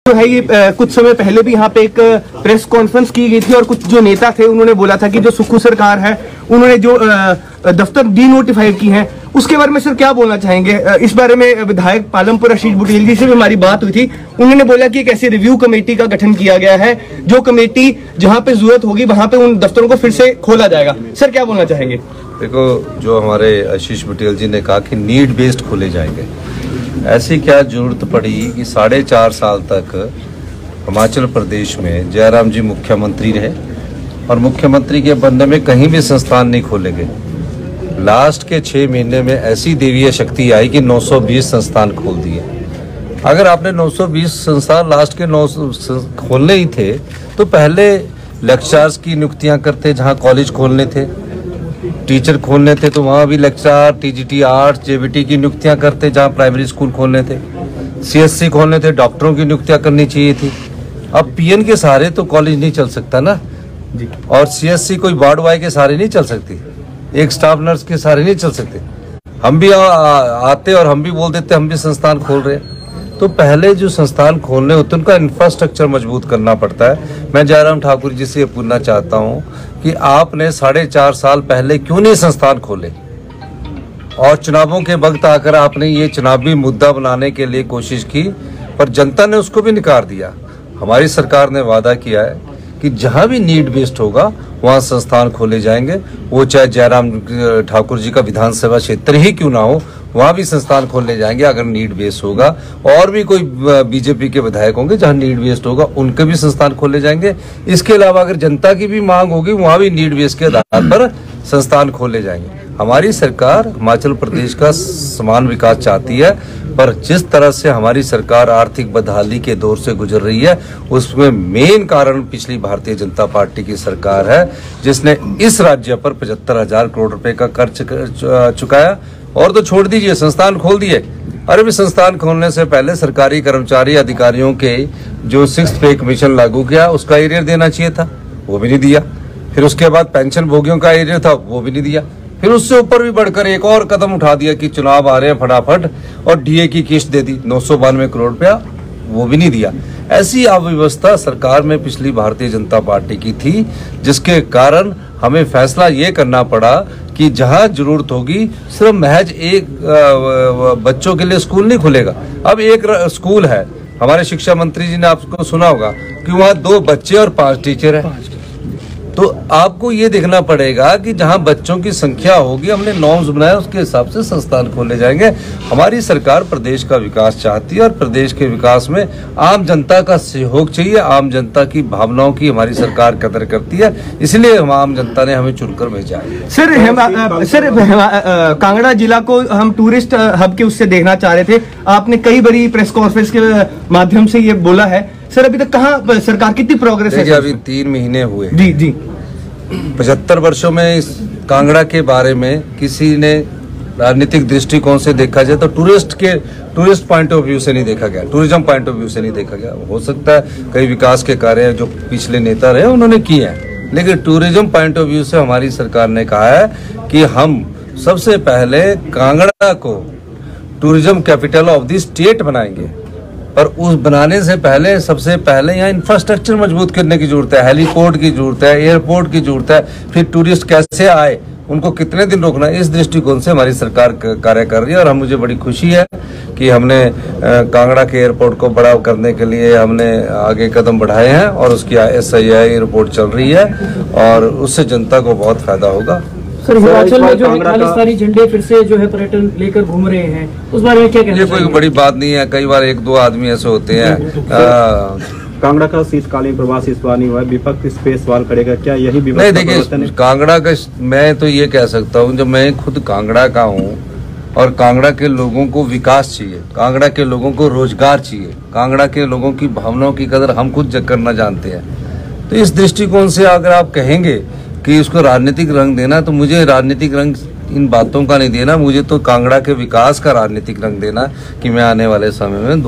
तो है ये कुछ समय पहले भी यहाँ पे एक प्रेस कॉन्फ्रेंस की गई थी और कुछ जो नेता थे उन्होंने बोला था कि जो सुक्खू सरकार है उन्होंने जो दफ्तर डीनोटिफाइड की हैं उसके बारे में सर क्या बोलना चाहेंगे? इस बारे में विधायक पालमपुर आशीष बुटेल जी से भी हमारी बात हुई थी। उन्होंने बोला कि एक ऐसी रिव्यू कमेटी का गठन किया गया है, जो कमेटी जहां पे जरूरत होगी वहां पे उन दफ्तरों को फिर से खोला जाएगा। सर क्या बोलना चाहेंगे? देखो, जो हमारे आशीष बुटेल जी ने कहा कि नीड बेस्ड खोले जाएंगे, ऐसी क्या जरूरत पड़ी कि 4.5 साल तक हिमाचल प्रदेश में जयराम जी मुख्यमंत्री रहे और मुख्यमंत्री के बनने में कहीं भी संस्थान नहीं खोले गए। लास्ट के 6 महीने में ऐसी देवीय शक्ति आई कि 920 संस्थान खोल दिए। अगर आपने 920 संस्थान लास्ट के 9 खोलने ही थे तो पहले लेक्चरर्स की नियुक्तियां करते, जहां कॉलेज खोलने थे, टीचर खोलने थे तो वहां भी लेक्चरर, टीजीटी आर्ट्स, जेबीटी की नियुक्तियां करते, जहां प्राइमरी स्कूल खोलने थे, सीएससी खोलने थे, डॉक्टरों की नियुक्तियां करनी चाहिए थी। अब पीएन के सहारे तो कॉलेज नहीं चल सकता ना जी, और सीएससी कोई वार्ड वाई के सहारे नहीं चल सकती, एक स्टाफ नर्स के सहारे नहीं चल सकते। हम भी आते और हम भी बोल देते हम भी संस्थान खोल रहे हैं। तो पहले जो संस्थान खोलने होते हैं उनका इंफ्रास्ट्रक्चर मजबूत करना पड़ता है। मैं जयराम ठाकुर जी से ये पूछना चाहता हूँ कि आपने 4.5 साल पहले क्यों नहीं संस्थान खोले, और चुनावों के वक्त आकर आपने ये चुनावी मुद्दा बनाने के लिए कोशिश की, पर जनता ने उसको भी नकार दिया। हमारी सरकार ने वादा किया है कि जहां भी नीड बेस्ड होगा वहां संस्थान खोले जाएंगे, वो चाहे जयराम ठाकुर जी का विधानसभा क्षेत्र ही क्यों ना हो, वहां भी संस्थान खोले जाएंगे अगर नीड बेस्ड होगा। और भी कोई बीजेपी के विधायक होंगे जहां नीड बेस्ड होगा उनके भी संस्थान खोले जाएंगे। इसके अलावा अगर जनता की भी मांग होगी वहां भी नीड बेस्ड के आधार पर संस्थान खोले जाएंगे। हमारी सरकार हिमाचल प्रदेश का समान विकास चाहती है, पर जिस तरह से हमारी सरकार आर्थिक बदहाली के दौर से गुजर रही है उसमें मेन कारण पिछली भारतीय जनता पार्टी की सरकार है, जिसने इस राज्य पर 75,000 करोड़ रुपए का कर्ज चुकाया। और तो छोड़ दीजिए, संस्थान खोल दिए। अरे भी संस्थान खोलने से पहले सरकारी कर्मचारी अधिकारियों के जो 6th पे कमीशन लागू किया उसका एरियर देना चाहिए था, वो भी नहीं दिया। फिर उसके बाद पेंशन भोगियों का एरियर था, वो भी नहीं दिया। फिर उससे ऊपर भी बढ़कर एक और कदम उठा दिया कि चुनाव आ रहे हैं फटाफट, और डीए की किस्त दे दी 992 करोड़ रुपया, वो भी नहीं दिया। ऐसी अव्यवस्था सरकार में पिछली भारतीय जनता पार्टी की थी, जिसके कारण हमें फैसला ये करना पड़ा कि जहां जरूरत होगी सिर्फ महज एक बच्चों के लिए स्कूल नहीं खुलेगा। अब एक स्कूल है, हमारे शिक्षा मंत्री जी ने आपको सुना होगा कि वहां 2 बच्चे और 5 टीचर हैं। तो आपको ये देखना पड़ेगा कि जहां बच्चों की संख्या होगी, हमने नॉर्म्स बनाया, उसके हिसाब से संस्थान खोले जाएंगे। हमारी सरकार प्रदेश का विकास चाहती है और प्रदेश के विकास में आम जनता का सहयोग चाहिए। आम जनता की भावनाओं की हमारी सरकार कदर करती है, इसलिए हम आम जनता ने हमें चुनकर भेजा है। सर कांगड़ा जिला को हम टूरिस्ट हब के उससे देखना चाह रहे थे, आपने कई बड़ी प्रेस कॉन्फ्रेंस के माध्यम से ये बोला है। सर अभी तक कहाँ सरकार कितनी प्रोग्रेस है? अभी 3 महीने हुए जी 75 वर्षों में इस कांगड़ा के बारे में किसी ने राजनीतिक दृष्टिकोण से देखा जाए तो टूरिस्ट पॉइंट ऑफ व्यू से नहीं देखा गया, टूरिज्म पॉइंट ऑफ व्यू से नहीं देखा गया। हो सकता है कई विकास के कार्य जो पिछले नेता रहे उन्होंने किए हैं, लेकिन टूरिज्म पॉइंट ऑफ व्यू से हमारी सरकार ने कहा है कि हम सबसे पहले कांगड़ा को tourism capital of the state बनाएंगे। पर उस बनाने से पहले सबसे पहले यहाँ इंफ्रास्ट्रक्चर मजबूत करने की जरूरत है, हेलीपोर्ट की जरूरत है, एयरपोर्ट की जरूरत है। फिर टूरिस्ट कैसे आए, उनको कितने दिन रोकना है, इस दृष्टिकोण से हमारी सरकार कार्य कर रही है। और मुझे बड़ी खुशी है कि हमने कांगड़ा के एयरपोर्ट को बढ़ावा करने के लिए हमने आगे कदम बढ़ाए हैं और उसकी SII एयरपोर्ट चल रही है और उससे जनता को बहुत फायदा होगा। सर हिमाचल में जो है खालिस्तानी झंडे फिर से जो है पर्यटन लेकर घूम रहे हैं, उस बारे में क्या कहना चाहिए? ये कोई बड़ी बात नहीं है, कई बार 1-2 आदमी ऐसे होते हैं। कांगड़ा का शीतकालीन प्रवास इस बार नहीं हुआ, विपक्ष इस पे सवाल करेगा, क्या यही विपक्ष? नहीं, देखिए कांगड़ा का मैं तो ये कह सकता हूँ, जब मैं खुद कांगड़ा का हूँ और कांगड़ा के लोगों को विकास चाहिए, कांगड़ा के लोगों को रोजगार चाहिए, कांगड़ा के लोगों की भावनाओं की कदर हम खुद करना जानते हैं। तो इस दृष्टिकोण से अगर आप कहेंगे कि उसको राजनीतिक रंग देना, तो मुझे राजनीतिक रंग इन बातों का नहीं देना, मुझे तो कांगड़ा के विकास का राजनीतिक रंग देना कि मैं आने वाले समय में